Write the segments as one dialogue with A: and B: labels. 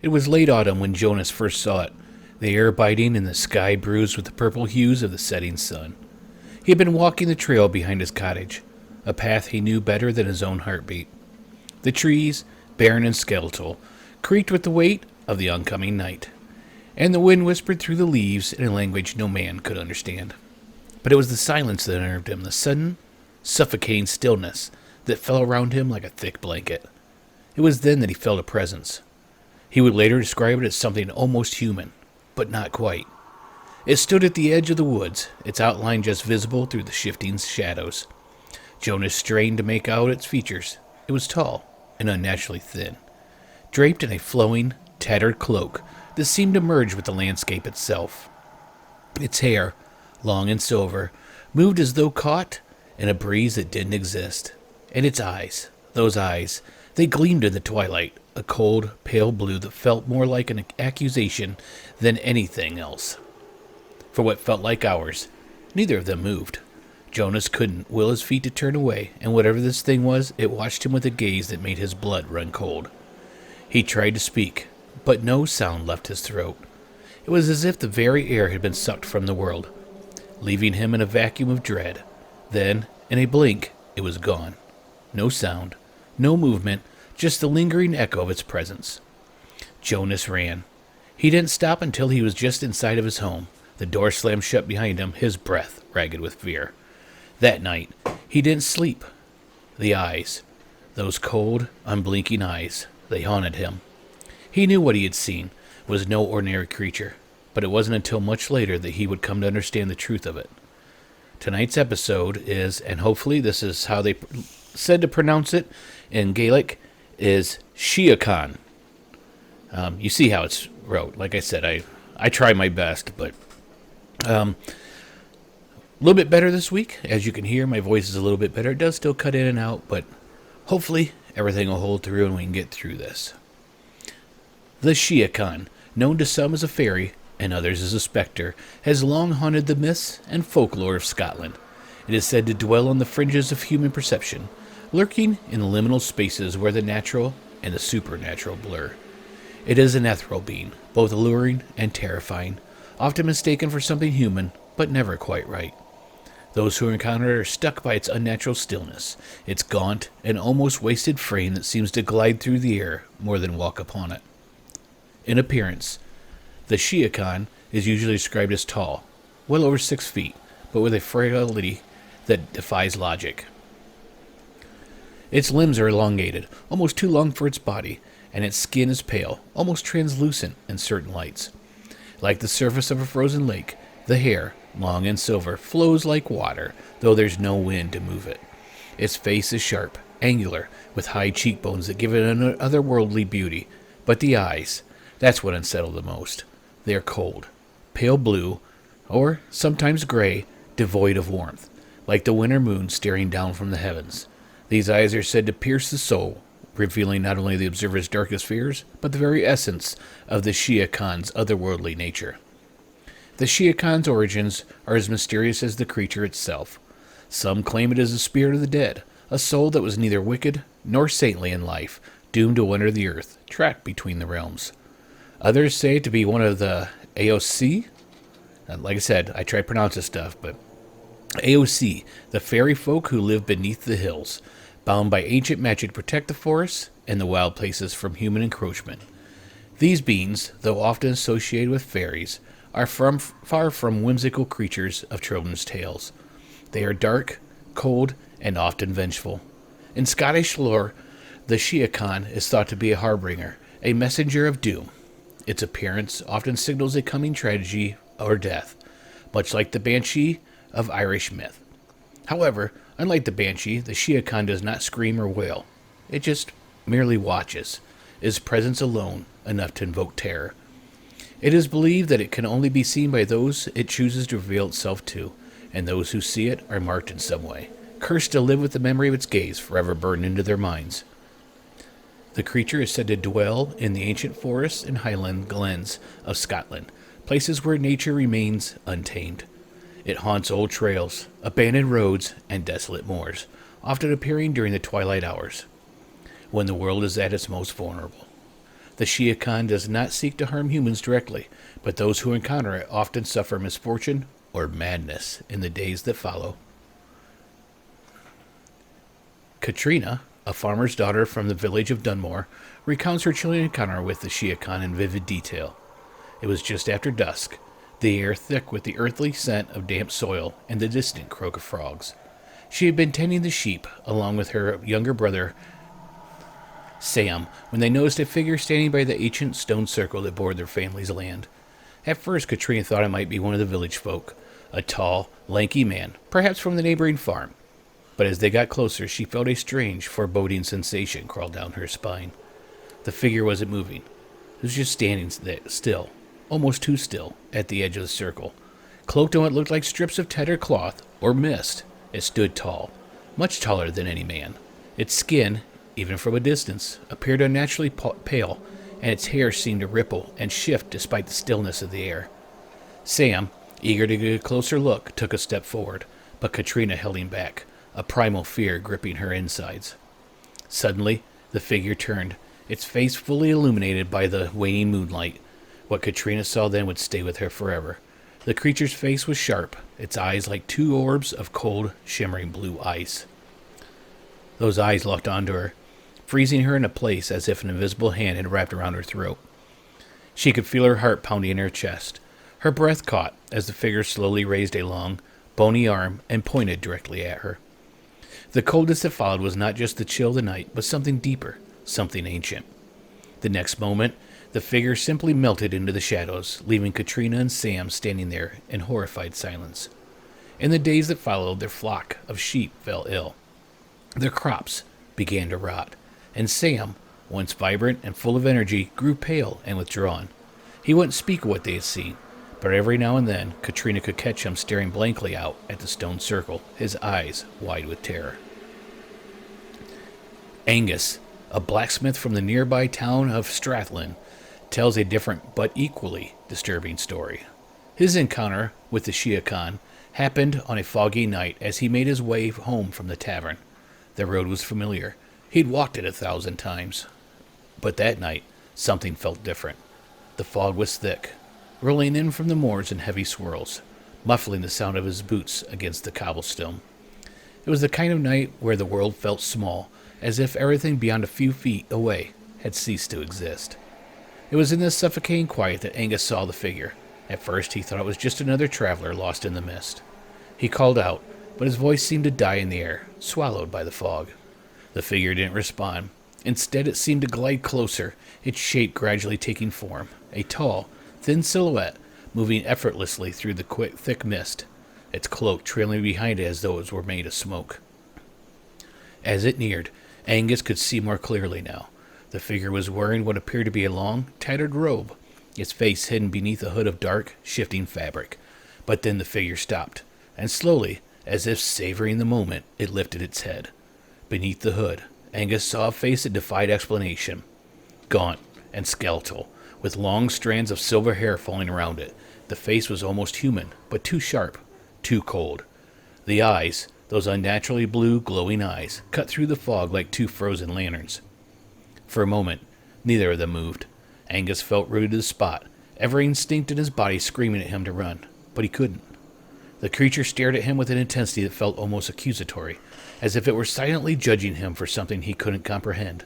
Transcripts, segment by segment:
A: It was late autumn when Jonas first saw it, the air biting and the sky bruised with the purple hues of the setting sun. He had been walking the trail behind his cottage, a path he knew better than his own heartbeat. The trees, barren and skeletal, creaked with the weight of the oncoming night, and the wind whispered through the leaves in a language no man could understand. But it was the silence that unnerved him, the sudden, suffocating stillness that fell around him like a thick blanket. It was then that he felt a presence. He would later describe it as something almost human, but not quite. It stood at the edge of the woods, its outline just visible through the shifting shadows. Jonas strained to make out its features. It was tall and unnaturally thin, draped in a flowing, tattered cloak that seemed to merge with the landscape itself. Its hair, long and silver, moved as though caught in a breeze that didn't exist. And its eyes, those eyes, they gleamed in the twilight, a cold, pale blue that felt more like an accusation than anything else. For what felt like hours, neither of them moved. Jonas couldn't will his feet to turn away, and whatever this thing was, it watched him with a gaze that made his blood run cold. He tried to speak, but no sound left his throat. It was as if the very air had been sucked from the world, leaving him in a vacuum of dread. Then, in a blink, it was gone. No sound, no movement, just the lingering echo of its presence. Jonas ran. He didn't stop until he was just inside of his home. The door slammed shut behind him, his breath ragged with fear. That night, he didn't sleep. The eyes, those cold, unblinking eyes, they haunted him. He knew what he had seen was no ordinary creature, but it wasn't until much later that he would come to understand the truth of it. Tonight's episode is, and hopefully this is how they said to pronounce it in Gaelic, is Sithchean. You see how it's wrote. Like I said, I try my best, but a little bit better this week. As you can hear, my voice is a little bit better. It does still cut in and out, but hopefully everything will hold through and we can get through this. The Sithchean, known to some as a fairy and others as a spectre, has long haunted the myths and folklore of Scotland. It is said to dwell on the fringes of human perception, lurking in the liminal spaces where the natural and the supernatural blur. It is an ethereal being, both alluring and terrifying, often mistaken for something human, but never quite right. Those who encounter it are struck by its unnatural stillness, its gaunt and almost wasted frame that seems to glide through the air more than walk upon it. In appearance, the Sithchean is usually described as tall, well over 6 feet, but with a frailty that defies logic. Its limbs are elongated, almost too long for its body, and its skin is pale, almost translucent in certain lights. Like the surface of a frozen lake, the hair, long and silver, flows like water, though there's no wind to move it. Its face is sharp, angular, with high cheekbones that give it an otherworldly beauty. But the eyes, that's what unsettled the most. They are cold, pale blue, or sometimes gray, devoid of warmth, like the winter moon staring down from the heavens. These eyes are said to pierce the soul, revealing not only the observer's darkest fears, but the very essence of the Sithchean's otherworldly nature. The Sithchean's origins are as mysterious as the creature itself. Some claim it is the spirit of the dead, a soul that was neither wicked nor saintly in life, doomed to wander the earth, trapped between the realms. Others say it to be one of the AOC. Like I said, I try to pronounce this stuff, but AOC, the fairy folk who live beneath the hills, bound by ancient magic to protect the forests and the wild places from human encroachment. These beings, though often associated with fairies, are far from whimsical creatures of children's tales. They are dark, cold, and often vengeful. In Scottish lore, the Sithchean is thought to be a harbinger, a messenger of doom. Its appearance often signals a coming tragedy or death, much like the banshee of Irish myth. However, unlike the banshee, the Sithchean does not scream or wail. It just merely watches, its presence alone enough to invoke terror. It is believed that it can only be seen by those it chooses to reveal itself to, and those who see it are marked in some way, cursed to live with the memory of its gaze forever burned into their minds. The creature is said to dwell in the ancient forests and highland glens of Scotland, places where nature remains untamed. It haunts old trails, abandoned roads, and desolate moors, often appearing during the twilight hours, when the world is at its most vulnerable. The Sithchean does not seek to harm humans directly, but those who encounter it often suffer misfortune or madness in the days that follow. Katrina, a farmer's daughter from the village of Dunmore, recounts her chilling encounter with the Sithchean in vivid detail. It was just after dusk, the air thick with the earthly scent of damp soil and the distant croak of frogs. She had been tending the sheep, along with her younger brother, Sam, when they noticed a figure standing by the ancient stone circle that bordered their family's land. At first, Katrina thought it might be one of the village folk, a tall, lanky man, perhaps from the neighboring farm. But as they got closer, she felt a strange, foreboding sensation crawl down her spine. The figure wasn't moving. It was just standing still, almost too still, at the edge of the circle. Cloaked in what looked like strips of tattered cloth or mist, it stood tall, much taller than any man. Its skin, even from a distance, appeared unnaturally pale, and its hair seemed to ripple and shift despite the stillness of the air. Sam, eager to get a closer look, took a step forward, but Katrina held him back, a primal fear gripping her insides. Suddenly, the figure turned, its face fully illuminated by the waning moonlight. What Katrina saw then would stay with her forever. The creature's face was sharp, its eyes like two orbs of cold, shimmering blue ice. Those eyes locked onto her, freezing her in a place as if an invisible hand had wrapped around her throat. She could feel her heart pounding in her chest. Her breath caught as the figure slowly raised a long, bony arm and pointed directly at her. The coldness that followed was not just the chill of the night, but something deeper, something ancient. The next moment, the figure simply melted into the shadows, leaving Katrina and Sam standing there in horrified silence. In the days that followed, their flock of sheep fell ill. Their crops began to rot, and Sam, once vibrant and full of energy, grew pale and withdrawn. He wouldn't speak of what they had seen, but every now and then Katrina could catch him staring blankly out at the stone circle, his eyes wide with terror. Angus, a blacksmith from the nearby town of Strathlin, tells a different but equally disturbing story. His encounter with the Sithchean happened on a foggy night as he made his way home from the tavern. The road was familiar. He'd walked it 1,000 times. But that night, something felt different. The fog was thick, rolling in from the moors in heavy swirls, muffling the sound of his boots against the cobblestone. It was the kind of night where the world felt small, as if everything beyond a few feet away had ceased to exist. It was in this suffocating quiet that Angus saw the figure. At first he thought it was just another traveler lost in the mist. He called out, but his voice seemed to die in the air, swallowed by the fog. The figure didn't respond. Instead it seemed to glide closer, its shape gradually taking form, a tall, thin silhouette moving effortlessly through the thick mist, its cloak trailing behind it as though it were made of smoke. As it neared, Angus could see more clearly now. The figure was wearing what appeared to be a long, tattered robe, its face hidden beneath a hood of dark, shifting fabric. But then the figure stopped, and slowly, as if savoring the moment, it lifted its head. Beneath the hood, Angus saw a face that defied explanation. Gaunt and skeletal, with long strands of silver hair falling around it, the face was almost human, but too sharp, too cold. The eyes, those unnaturally blue, glowing eyes, cut through the fog like two frozen lanterns. For a moment, neither of them moved. Angus felt rooted to the spot, every instinct in his body screaming at him to run, but he couldn't. The creature stared at him with an intensity that felt almost accusatory, as if it were silently judging him for something he couldn't comprehend.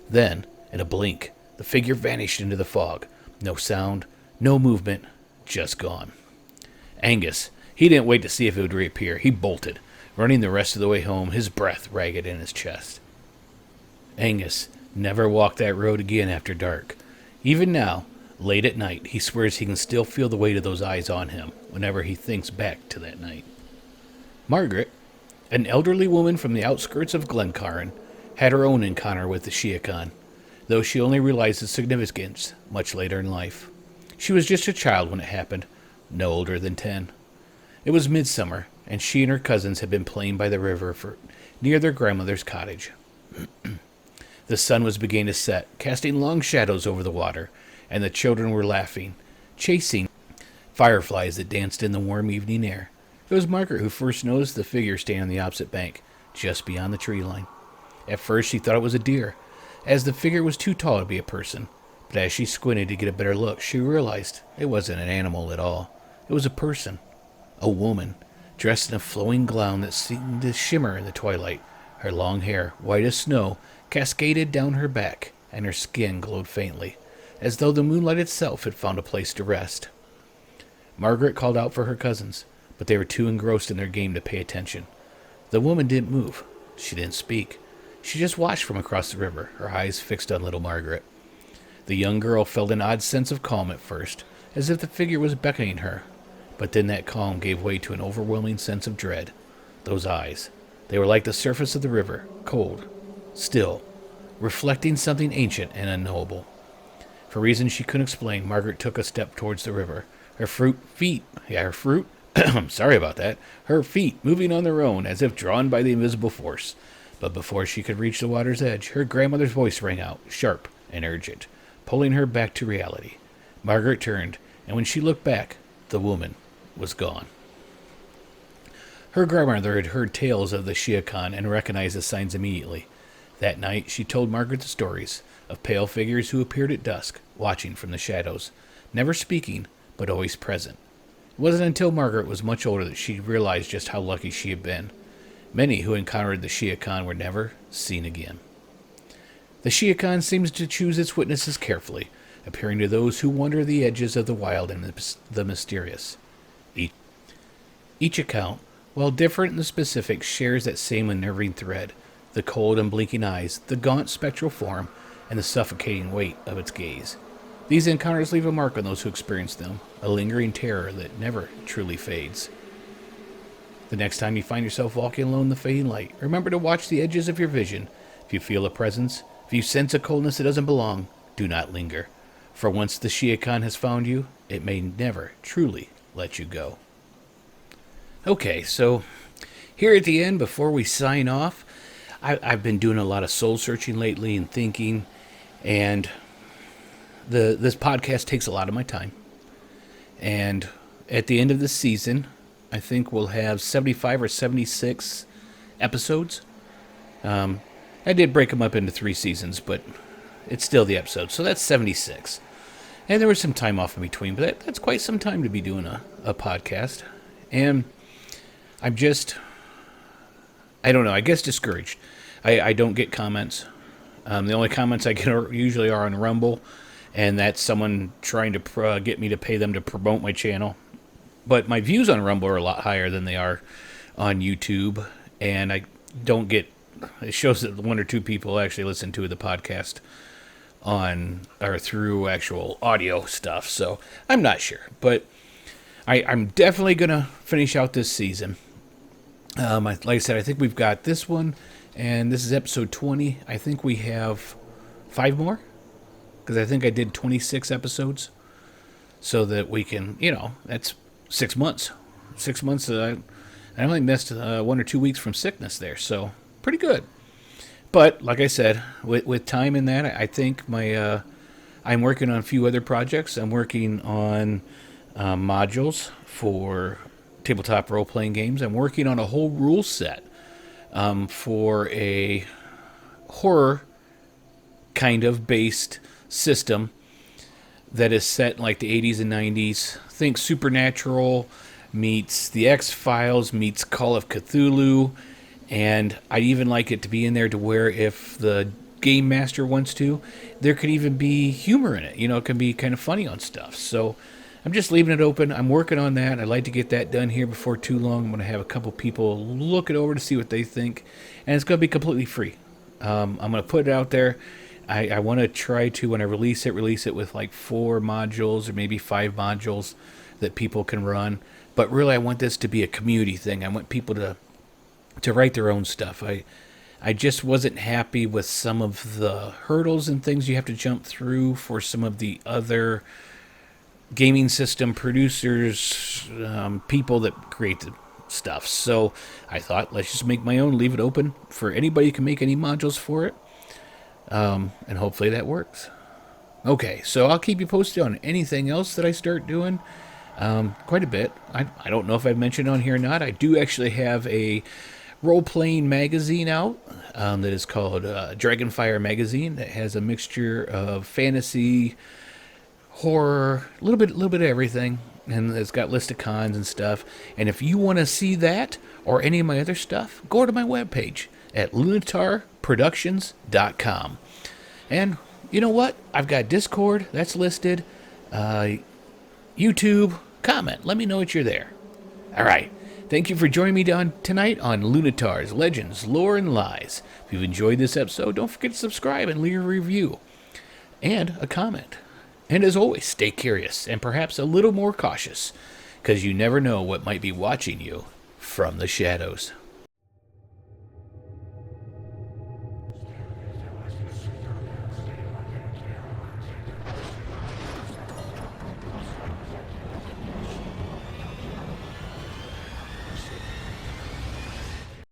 A: Then, in a blink, the figure vanished into the fog. No sound, no movement, just gone. Angus, he didn't wait to see if it would reappear. He bolted, running the rest of the way home, his breath ragged in his chest. Angus never walked that road again after dark. Even now, late at night, he swears he can still feel the weight of those eyes on him whenever he thinks back to that night. Margaret, an elderly woman from the outskirts of Glencairn, had her own encounter with the Sithchean, though she only realized its significance much later in life. She was just a child when it happened, no older than 10. It was midsummer, and she and her cousins had been playing by the river near their grandmother's cottage. The sun was beginning to set, casting long shadows over the water, and the children were laughing, chasing fireflies that danced in the warm evening air. It was Margaret who first noticed the figure standing on the opposite bank, just beyond the tree line. At first she thought it was a deer, as the figure was too tall to be a person, But as she squinted to get a better look, she realized it wasn't an animal at all. It was a person, a woman, dressed in a flowing gown that seemed to shimmer in the twilight. Her long hair, white as snow, cascaded down her back, and her skin glowed faintly, as though the moonlight itself had found a place to rest. Margaret called out for her cousins, but they were too engrossed in their game to pay attention. The woman didn't move. She didn't speak. She just watched from across the river, her eyes fixed on little Margaret. The young girl felt an odd sense of calm at first, as if the figure was beckoning her, but then that calm gave way to an overwhelming sense of dread. Those eyes, they were like the surface of the river, cold, still, reflecting something ancient and unknowable. For reasons she couldn't explain, Margaret took a step towards the river. Her feet, sorry about that, her feet moving on their own as if drawn by the invisible force. But before she could reach the water's edge, her grandmother's voice rang out, sharp and urgent, pulling her back to reality. Margaret turned, and when she looked back, the woman was gone. Her grandmother had heard tales of the Sithchean and recognized the signs immediately. That night, she told Margaret the stories of pale figures who appeared at dusk, watching from the shadows, never speaking, but always present. It wasn't until Margaret was much older that she realized just how lucky she had been. Many who encountered the Sithchean were never seen again. The Sithchean seems to choose its witnesses carefully, appearing to those who wander the edges of the wild and the mysterious. Each account, while different in the specifics, shares that same unnerving thread: the cold and blinking eyes, the gaunt spectral form, and the suffocating weight of its gaze. These encounters leave a mark on those who experience them, a lingering terror that never truly fades. The next time you find yourself walking alone in the fading light, remember to watch the edges of your vision. If you feel a presence, if you sense a coldness that doesn't belong, do not linger. For once the Sithchean has found you, it may never truly let you go. Okay, so here at the end, before we sign off, I've been doing a lot of soul searching lately and thinking, and this podcast takes a lot of my time. And at the end of this season, I think we'll have 75 or 76 episodes. I did break them up into 3 seasons, but it's still the episode. So that's 76. And there was some time off in between, but that's quite some time to be doing a podcast. And I'm just, I don't know, I guess discouraged. I don't get comments. The only comments I get usually are on Rumble, and that's someone trying to get me to pay them to promote my channel. But my views on Rumble are a lot higher than they are on YouTube, and I don't get, it shows that 1 or 2 people actually listen to the podcast on or through actual audio stuff, so I'm not sure. But I'm definitely going to finish out this season. Like I said, I think we've got this one, and this is episode 20. I think we have 5 more, because I think I did 26 episodes, so that we can, that's 6 months. 6 months, I only missed 1 or 2 weeks from sickness there, so pretty good. But, like I said, with time in that, I think I'm working on a few other projects. I'm working on modules for tabletop role-playing games. I'm working on a whole rule set for a horror kind of based system that is set in like the 80s and 90s. Think Supernatural meets The X-Files meets Call of Cthulhu, and I'd even like it to be in there to where if the game master wants to, there could even be humor in it. It can be kind of funny on stuff. So I'm just leaving it open. I'm working on that. I'd like to get that done here before too long. I'm going to have a couple people look it over to see what they think, and it's going to be completely free. I'm going to put it out there. I want to try to, when I release it with like 4 modules or maybe 5 modules that people can run. But really, I want this to be a community thing. I want people to write their own stuff. I just wasn't happy with some of the hurdles and things you have to jump through for some of the other gaming system producers, people that create the stuff. So I thought, let's just make my own, leave it open for anybody who can make any modules for it. And hopefully that works. Okay, so I'll keep you posted on anything else that I start doing. Quite a bit. I don't know if I've mentioned on here or not. I do actually have a role-playing magazine out that is called Dragonfire Magazine. That has a mixture of fantasy, horror, a little bit of everything, and it's got list of cons and stuff. And if you want to see that or any of my other stuff, go to my webpage at lunitarproductions.com. And you know what? I've got Discord that's listed, YouTube. Comment. Let me know that you're there. All right. Thank you for joining me tonight on Lunitar's Legends, Lore, and Lies. If you've enjoyed this episode, don't forget to subscribe and leave a review and a comment. And as always, stay curious and perhaps a little more cautious, because you never know what might be watching you from the shadows.